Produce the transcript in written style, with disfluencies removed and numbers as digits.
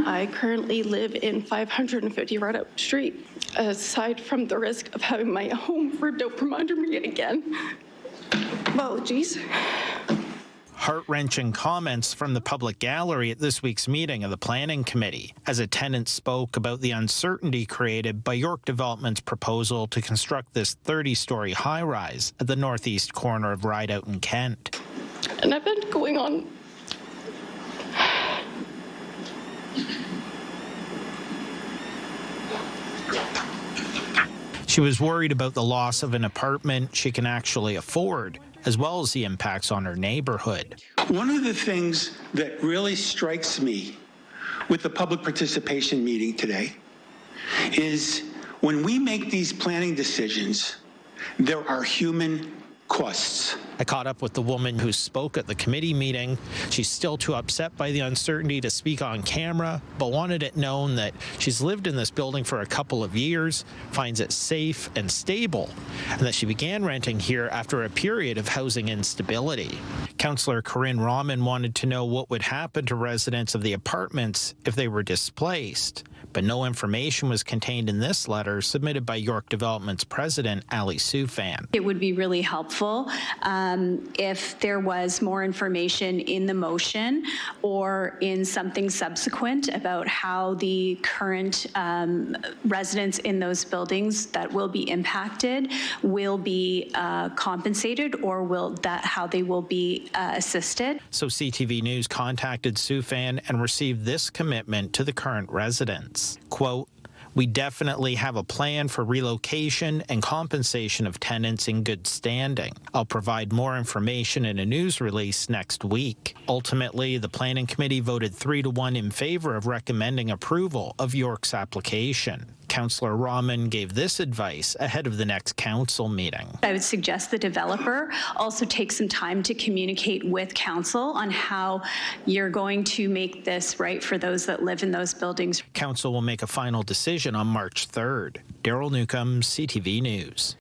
I currently live in 550 Rideout Street. Aside from the risk of having my home ripped out from under me again. Apologies. Heart-wrenching comments from the public gallery at this week's meeting of the Planning Committee as a tenant spoke about the uncertainty created by York Development's proposal to construct this 30-story high-rise at the northeast corner of Rideout in Kent. And I've been going on. She was worried about the loss of an apartment she can actually afford, as well as the impacts on her neighborhood. One of the things that really strikes me with the public participation meeting today is when we make these planning decisions, there are human costs. I caught up with the woman who spoke at the committee meeting. She's still too upset by the uncertainty to speak on camera, but wanted it known that she's lived in this building for a couple of years, finds it safe and stable, and that she began renting here after a period of housing instability. Councillor Corinne Rahman wanted to know what would happen to residents of the apartments if they were displaced, but no information was contained in this letter submitted by York Development's president, Ali Soufan. It would be really helpful if there was more information in the motion or in something subsequent about how the current residents in those buildings that will be impacted will be compensated, or how they will be assisted. So CTV News contacted Soufan and received this commitment to the current residents. Quote, "We definitely have a plan for relocation and compensation of tenants in good standing. I'll provide more information in a news release next week." Ultimately, the Planning Committee voted 3-1 in favor of recommending approval of York's application. Councillor Rahman gave this advice ahead of the next council meeting. I would suggest the developer also take some time to communicate with council on how you're going to make this right for those that live in those buildings. Council will make a final decision on March 3rd. Daryl Newcombe, CTV News.